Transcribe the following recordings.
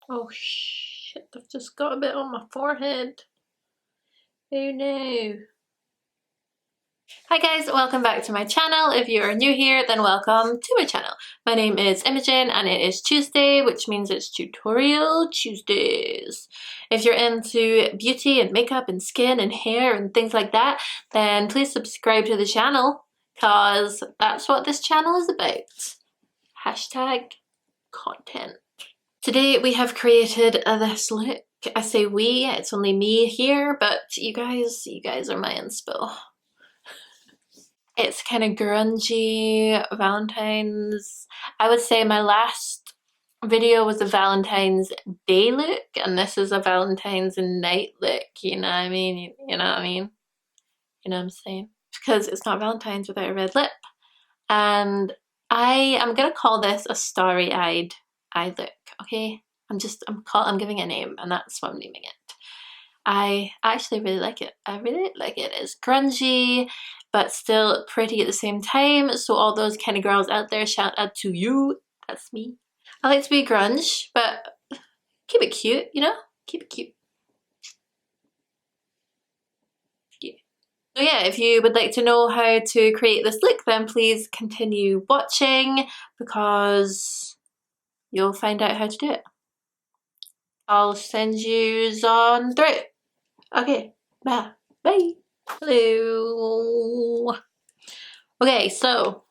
Oh shit, I've just got a bit on my forehead. Oh no. Hi guys, welcome back to my channel. If you are new here, then welcome to my channel. My name is Imogen and it is Tuesday, which means it's Tutorial Tuesdays. If you're into beauty and makeup and skin and hair and things like that, then please subscribe to the channel, because that's what this channel is about. Hashtag content. Today we have created this look. I say we, it's only me here, but you guys are my inspo. It's kind of grungy, Valentine's. I would say my last video was a Valentine's Day look, and this is a Valentine's night look, you know what I mean? You know what I mean? You know what I'm saying? Because it's not Valentine's without a red lip. And I am gonna call this a starry-eyed eye look, okay? I'm giving it a name, and that's what I'm naming it. I actually really like it. I really like it. It's grungy, but still pretty at the same time. So all those kind of girls out there, shout out to you. That's me. I like to be grunge, but keep it cute, you know? Keep it cute. Yeah. So yeah, if you would like to know how to create this look, then please continue watching, because you'll find out how to do it. I'll send yous on through. Okay, bye. Bye. Hello. Okay, so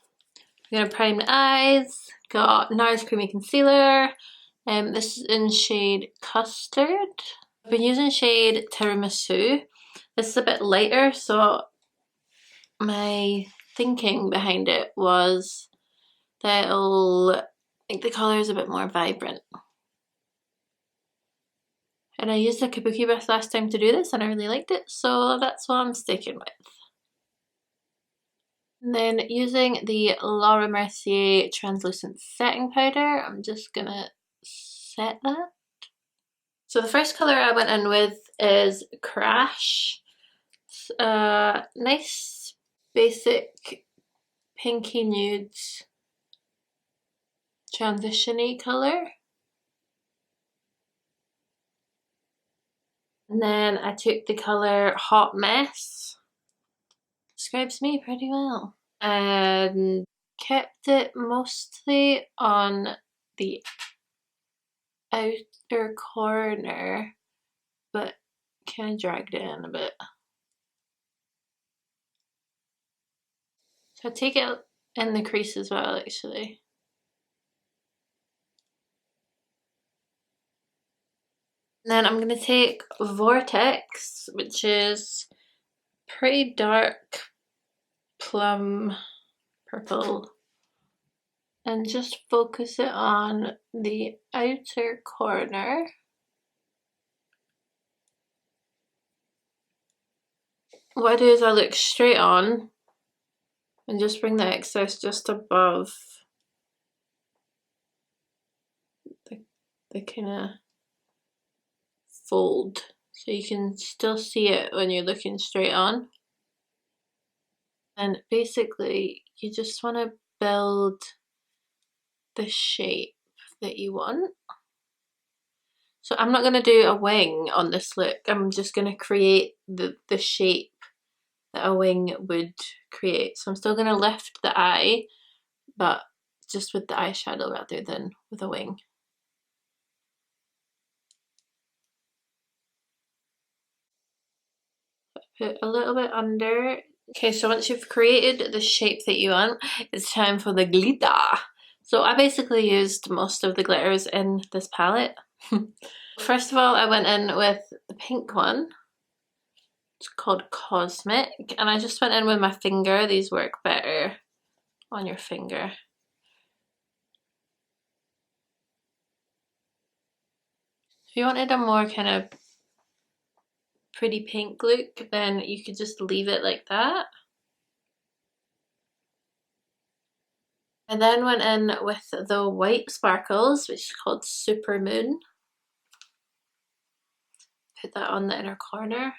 I'm gonna prime the eyes. Got NARS Creamy Concealer. This is in shade Custard. I've been using shade Tiramisu. This is a bit lighter, so my thinking behind it was that it'll make the colours a bit more vibrant. And I used a kabuki brush last time to do this and I really liked it, so that's what I'm sticking with. And then using the Laura Mercier translucent setting powder, I'm just gonna set that. So the first colour I went in with is Crash. It's a nice basic pinky nude transition-y colour. And then I took the colour Hot Mess. Describes me pretty well. And kept it mostly on the outer corner, but kind of dragged it in a bit. So I take it in the crease as well, actually. And then I'm going to take Vortex, which is pretty dark plum purple, and just focus it on the outer corner. What I do is I look straight on and just bring the excess just above the kind of fold, so you can still see it when you're looking straight on. And basically you just want to build the shape that you want. So I'm not going to do a wing on this look, I'm just going to create the shape that a wing would create. So I'm still going to lift the eye, but just with the eyeshadow rather than with a wing. Put a little bit under. Okay, so once you've created the shape that you want, it's time for the glitter. So I basically used most of the glitters in this palette. First of all, I went in with the pink one. It's called Cosmic, and I just went in with my finger. These work better on your finger. If you wanted a more kind of pretty pink look, then you could just leave it like that. I then went in with the white sparkles, which is called Super Moon. Put that on the inner corner.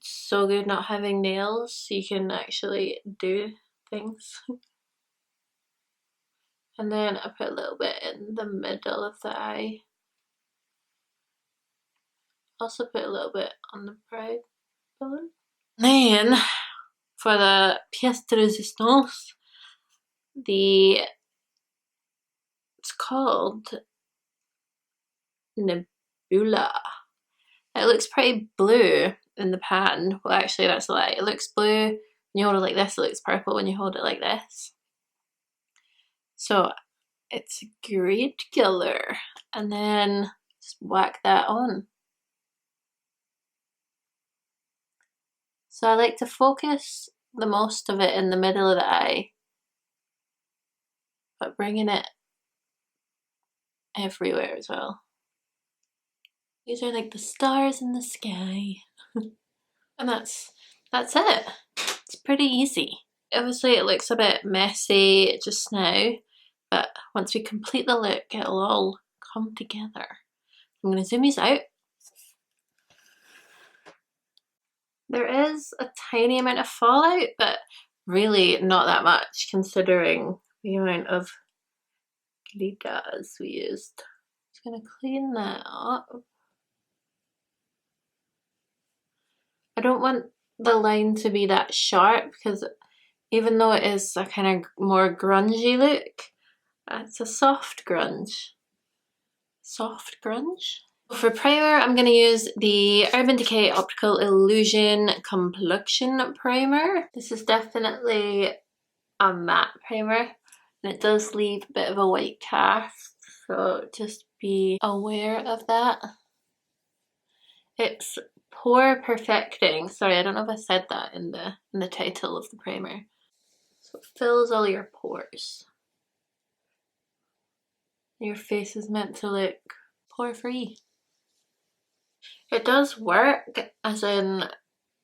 so good not having nails, so you can actually do things. And then I put a little bit in the middle of the eye. Also put a little bit on the brow bone. Then for the pièce de résistance, it's called Nebula. It looks pretty blue in the pan. Well, actually that's a lie. It looks blue when you hold it like this. It looks purple when you hold it like this. So it's a great color. And then just whack that on. So I like to focus the most of it in the middle of the eye, but bringing it everywhere as well. These are like the stars in the sky. And that's it. It's pretty easy. Obviously it looks a bit messy just now, but once we complete the look, it'll all come together. I'm going to zoom these out. There is a tiny amount of fallout, but really not that much considering the amount of glitters we used. Just going to clean that up. I don't want the line to be that sharp because even though it is a kind of more grungy look, it's a soft grunge. Soft grunge. For primer, I'm going to use the Urban Decay Optical Illusion Complexion Primer. This is definitely a matte primer, and it does leave a bit of a white cast, so just be aware of that. It's pore perfecting. Sorry, I don't know if I said that in the title of the primer. So it fills all your pores. Your face is meant to look pore free. It does work, as in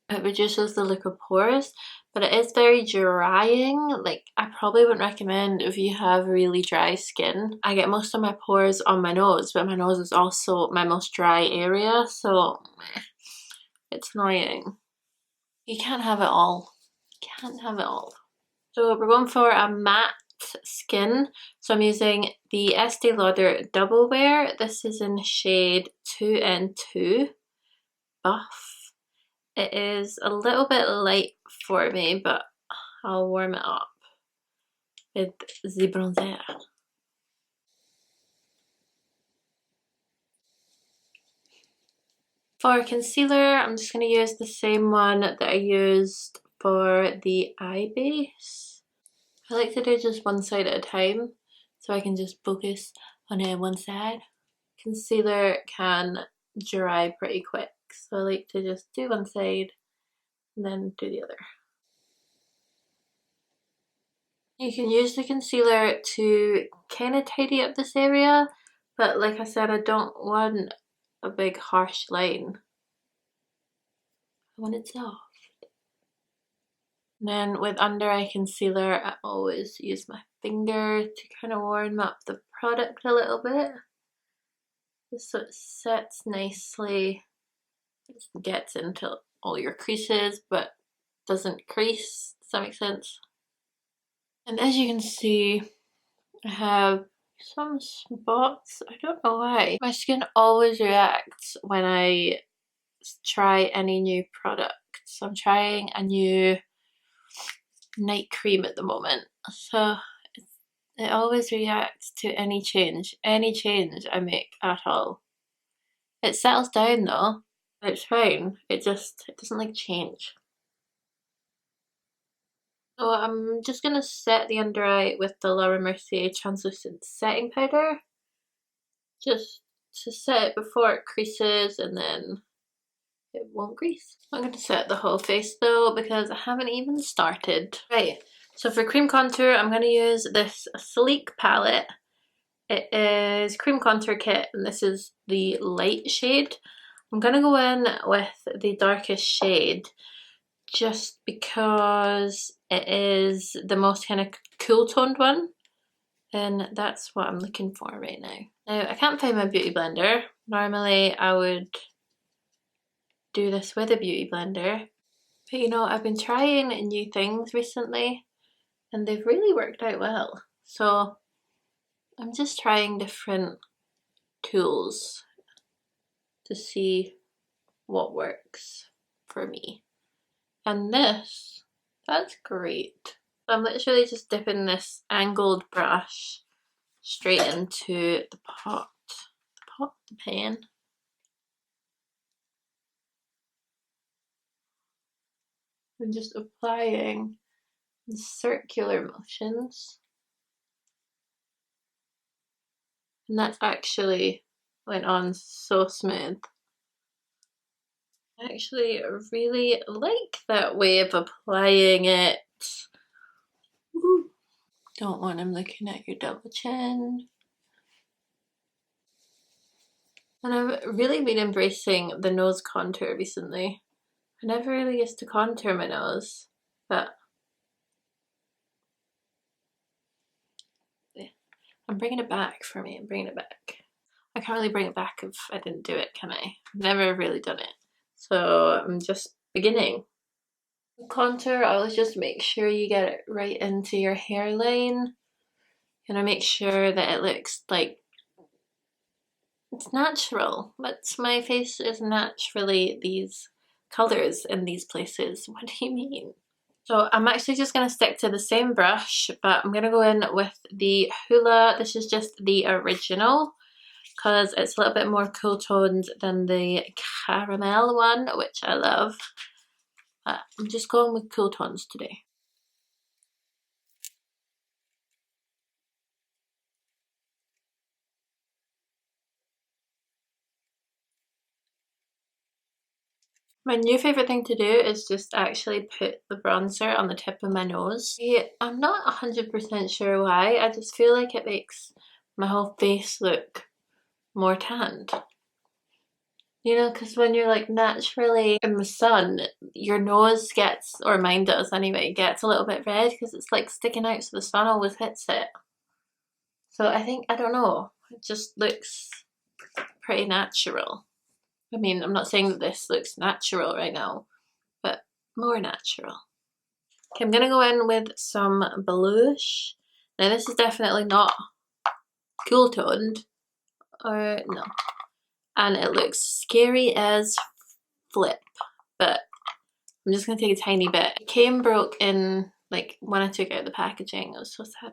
it reduces the look of pores, but it is very drying. Like, I probably wouldn't recommend if you have really dry skin. I get most of my pores on my nose, but my nose is also my most dry area, so it's annoying. You can't have it all. You can't have it all. So we're going for a matte skin. So I'm using the Estee Lauder Double Wear. This is in shade 2N2 Buff. It is a little bit light for me, but I'll warm it up with the bronzer. For concealer, I'm just going to use the same one that I used for the eye base. I like to do just one side at a time so I can just focus on one side. Concealer can dry pretty quick, so I like to just do one side and then do the other. You can use the concealer to kind of tidy up this area, but like I said, I don't want a big harsh line. I want it soft. And then with under eye concealer, I always use my finger to kind of warm up the product a little bit, just so it sets nicely. It gets into all your creases, but doesn't crease. Does that make sense? And as you can see, I have some spots. I don't know why. My skin always reacts when I try any new product. So I'm trying a new night cream at the moment. So it always reacts to any change I make at all. It settles down though. It's fine. It doesn't like change. So I'm just going to set the under eye with the Mercier translucent setting powder. Just to set it before it creases and then it won't crease. I'm going to set the whole face though because I haven't even started. Right, so for cream contour I'm going to use this Sleek palette. It is Cream Contour Kit and this is the light shade. I'm going to go in with the darkest shade just because it is the most kind of cool toned one, and that's what I'm looking for right now. Now I can't find my beauty blender. Normally I would do this with a beauty blender. But you know, I've been trying new things recently and they've really worked out well. So I'm just trying different tools to see what works for me. And this, that's great. I'm literally just dipping this angled brush straight into the the pan. And just applying circular motions. And that actually went on so smooth. I actually really like that way of applying it. Woo. Don't want him looking at your double chin. And I've really been embracing the nose contour recently. I never really used to contour my nose, but yeah, I'm bringing it back for me. I'm bringing it back. I can't really bring it back if I didn't do it, can I? I've never really done it. So I'm just beginning. Contour, I always just make sure you get it right into your hairline. And I make sure that it looks like it's natural. That's my face is naturally these colors in these places. What do you mean? So I'm actually just going to stick to the same brush, but I'm going to go in with the Hoola. This is just the original because it's a little bit more cool toned than the caramel one, which I love. But I'm just going with cool tones today. My new favourite thing to do is just actually put the bronzer on the tip of my nose. I'm not 100% sure why, I just feel like it makes my whole face look more tanned. You know, because when you're like naturally in the sun, your nose gets, or mine does anyway, gets a little bit red because it's like sticking out so the sun always hits it. So I think, I don't know, it just looks pretty natural. I mean, I'm not saying that this looks natural right now, but more natural. Okay, I'm gonna go in with some blush. Now this is definitely not cool toned, or no. And it looks scary as flip, but I'm just gonna take a tiny bit. It came broke in, like, when I took out the packaging. It was so sad.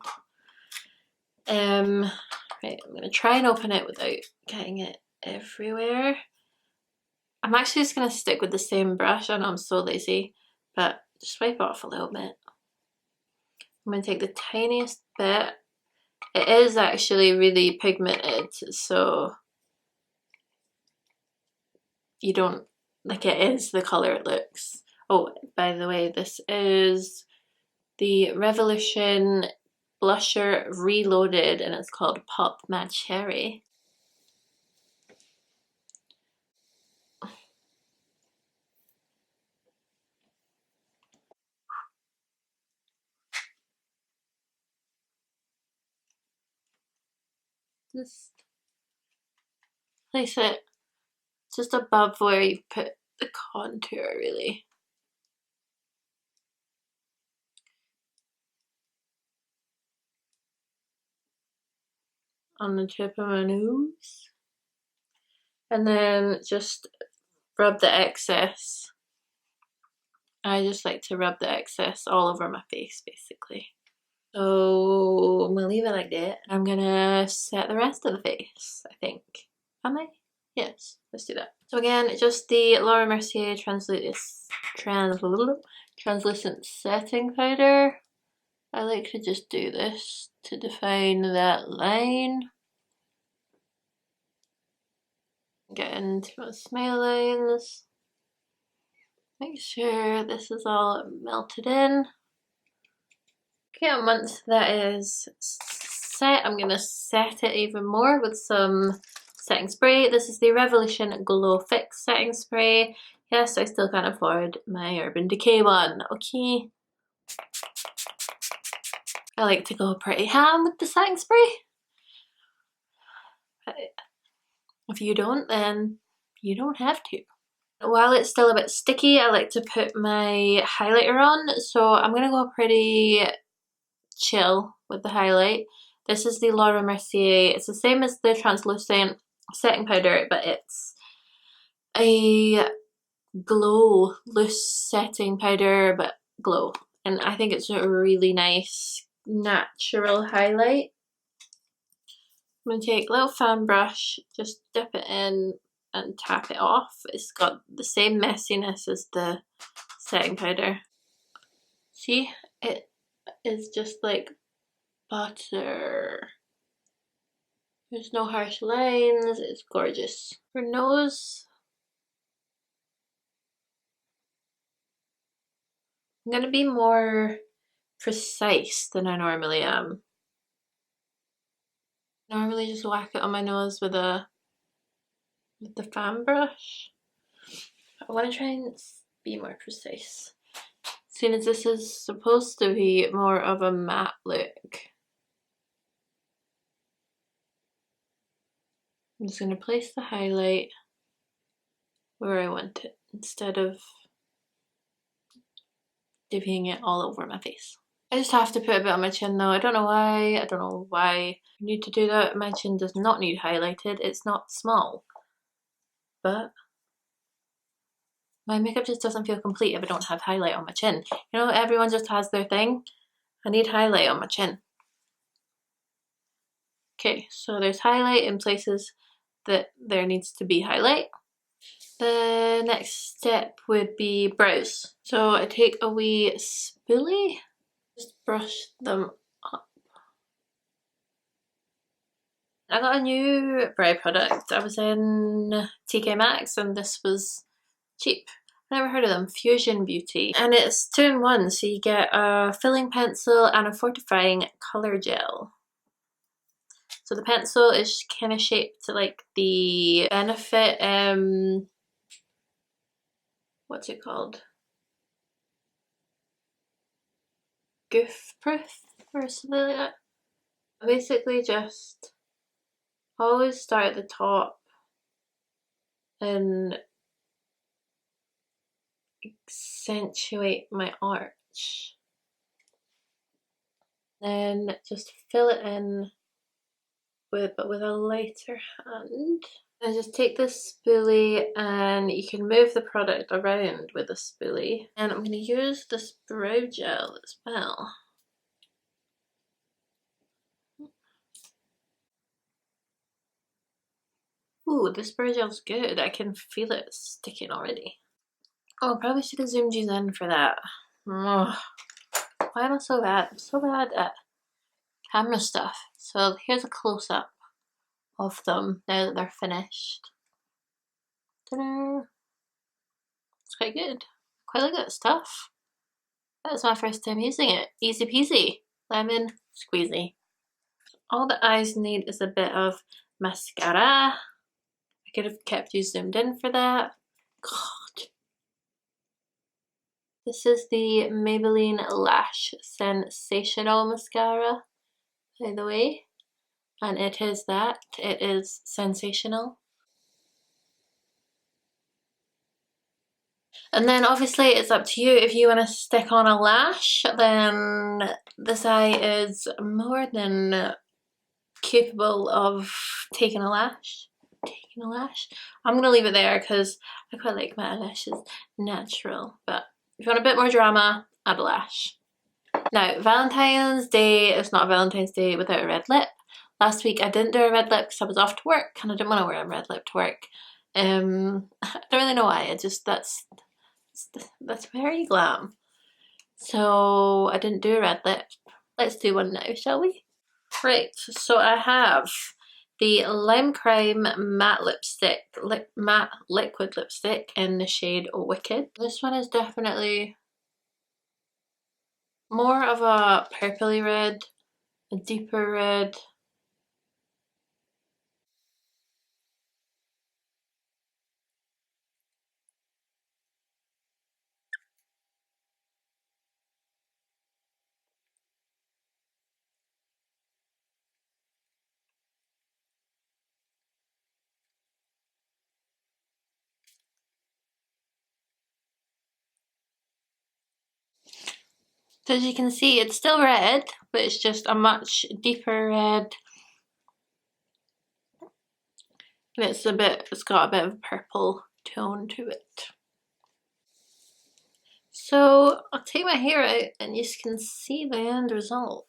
Right, I'm gonna try and open it without getting it everywhere. I'm actually just gonna stick with the same brush. I know I'm so lazy, but just wipe off a little bit. I'm gonna take the tiniest bit. It is actually really pigmented, so you don't, like, it is the colour it looks. Oh, by the way, this is the Revolution blusher reloaded and it's called Pop Mad Cherry. Just place it just above where you put the contour, really. On the tip of my nose. And then just rub the excess. I just like to rub the excess all over my face, basically. So I'm gonna leave it like that. I'm gonna set the rest of the face, I think. Am I? Yes, let's do that. So again, just the Laura Mercier translucent setting powder. I like to just do this to define that line. Get into my smile lines. Make sure this is all melted in. Okay, and once that is set, I'm going to set it even more with some setting spray. This is the Revolution Glow Fix setting spray. Yes, I still can't afford my Urban Decay one, okay? I like to go pretty ham with the setting spray. But if you don't, then you don't have to. While it's still a bit sticky, I like to put my highlighter on. So I'm going to go pretty chill with the highlight. This is the Laura Mercier. It's the same as the translucent setting powder, but it's a glow, loose setting powder, but glow. And I think it's a really nice natural highlight. I'm going to take a little fan brush, just dip it in and tap it off. It's got the same messiness as the setting powder. See, it is just like butter. There's no harsh lines, it's gorgeous. For nose, I'm gonna be more precise than I normally am. Normally just whack it on my nose with the fan brush. I want to try and be more precise. Seeing as this is supposed to be more of a matte look, I'm just going to place the highlight where I want it instead of divvying it all over my face. I just have to put a bit on my chin though. I don't know why. I don't know why I need to do that. My chin does not need highlighted. It's not small. But my makeup just doesn't feel complete if I don't have highlight on my chin. You know, everyone just has their thing. I need highlight on my chin. Okay, so there's highlight in places that there needs to be highlight. The next step would be brows. So I take a wee spoolie, just brush them up. I got a new brow product. I was in TK Maxx and this was cheap. I never heard of them, Fushion Beauty. And it's 2-in-1, so you get a filling pencil and a fortifying colour gel. So the pencil is kind of shaped like the Benefit, what's it called? Goof proof or something like that. Basically just always start at the top and accentuate my arch. Then just fill it in with a lighter hand. And just take this spoolie and you can move the product around with the spoolie. And I'm going to use this brow gel as well. Ooh, this brow gel's good. I can feel it sticking already. Oh, I probably should have zoomed you in for that. Ugh. Why am I so bad? I'm so bad at camera stuff. So here's a close-up of them now that they're finished. Ta-da! It's quite good. Quite like that stuff. That was my first time using it. Easy peasy. Lemon squeezy. All the eyes need is a bit of mascara. I could have kept you zoomed in for that. God. This is the Maybeline Lash Sensational Mascara, by the way. And it is that. It is sensational. And then obviously it's up to you. If you want to stick on a lash, then this eye is more than capable of taking a lash. I'm going to leave it there because I quite like my eyelashes natural. But if you want a bit more drama, add a lash. Now, Valentine's Day is not Valentine's Day without a red lip. Last week I didn't do a red lip because I was off to work and I didn't want to wear a red lip to work. I don't really know why. That's very glam. So I didn't do a red lip. Let's do one now, shall we? Right, so I have the Limecrime matte lipstick, matte liquid lipstick in the shade Wicked. This one is definitely more of a purpley red, a deeper red. So as you can see, it's still red, but it's just a much deeper red. And it's got a bit of a purple tone to it. So I'll take my hair out and you can see the end result.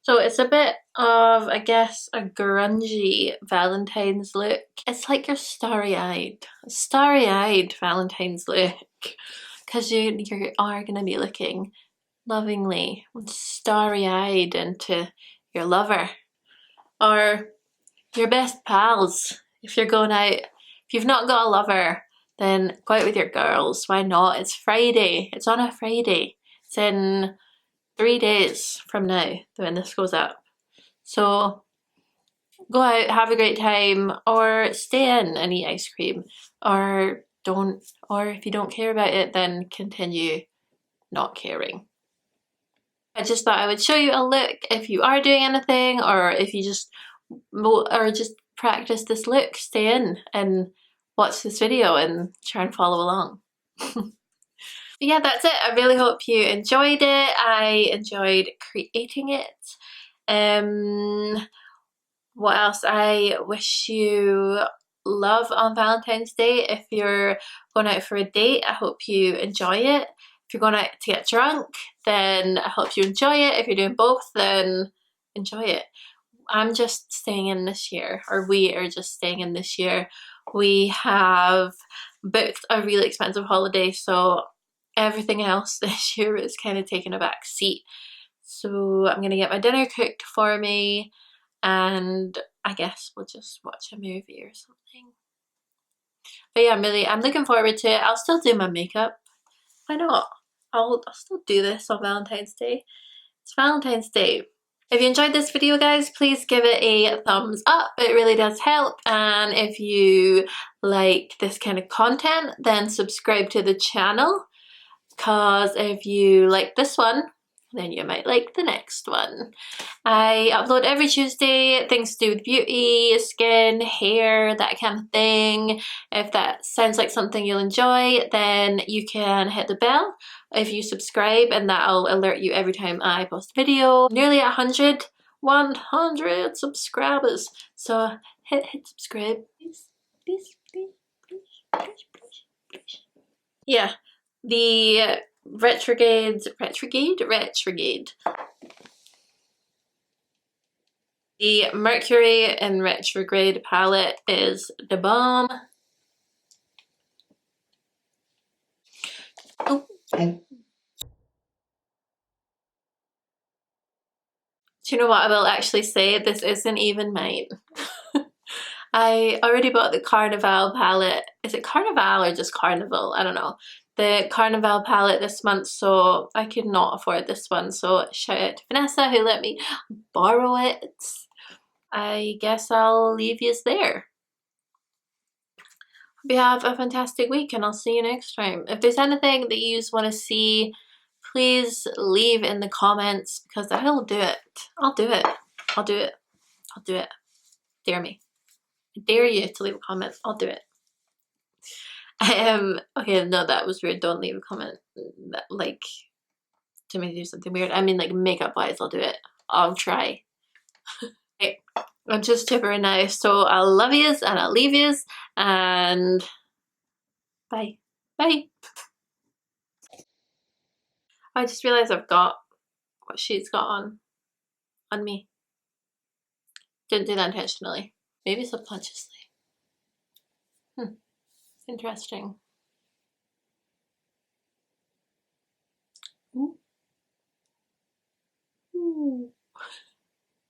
So it's a bit of, I guess, a grungy Valentine's look. It's like you're starry-eyed. Starry-eyed Valentine's look. Because you are going to be looking lovingly, starry-eyed into your lover. Or your best pals. If you're going out, if you've not got a lover, then go out with your girls. Why not? It's Friday. It's on a Friday. It's in 3 days from now when this goes up. So go out, have a great time, or stay in and eat ice cream, or don't, or if you don't care about it, then continue not caring. I just thought I would show you a look if you are doing anything, or if you just practice this look, stay in and watch this video and try and follow along. Yeah, that's it. I really hope you enjoyed it. I enjoyed creating it. What else? I wish you love on Valentine's Day. If you're going out for a date, I hope you enjoy it. If you're going out to get drunk, then I hope you enjoy it. If you're doing both, then enjoy it. I'm just staying in this year, or we are just staying in this year. We have booked a really expensive holiday, so everything else this year is kind of taking a back seat. So I'm gonna get my dinner cooked for me, and I guess we'll just watch a movie or something. But yeah, I'm looking forward to it. I'll still do my makeup. Why not? I'll still do this on Valentine's Day. It's Valentine's Day. If you enjoyed this video, guys, please give it a thumbs up. It really does help. And if you like this kind of content, then subscribe to the channel. Because if you like this one, then you might like the next one. I upload every Tuesday things to do with beauty, skin, hair, that kind of thing. If that sounds like something you'll enjoy, then you can hit the bell if you subscribe, and that'll alert you every time I post a video. Nearly 100 subscribers. So hit subscribe, please, please, please, please, please, please, please. Yeah, the retrograde. The Mercury in Retrograde palette is the bomb. Oh. Do you know what I will actually say? This isn't even mine. I already bought the Carnival palette. Is it Carnival or just Carnival? I don't know. The Carnival palette this month, so I could not afford this one. So shout out to Vanessa who let me borrow it. I guess I'll leave yous there. Hope you have a fantastic week, and I'll see you next time. If there's anything that you want to see, please leave in the comments, because I'll do it. I'll do it. I'll do it. I'll do it. Dare me. I dare you to leave a comment. I'll do it. Okay, no, that was weird. Don't leave a comment that, like, to me do something weird. I mean, like, makeup wise, I'll do it. I'll try. Okay, I'm just chipper now, so I'll love yous and I'll leave yous, and bye. Bye. I just realized I've got what she's got on me. Didn't do that intentionally. Maybe subconsciously. Interesting. Ooh. Ooh.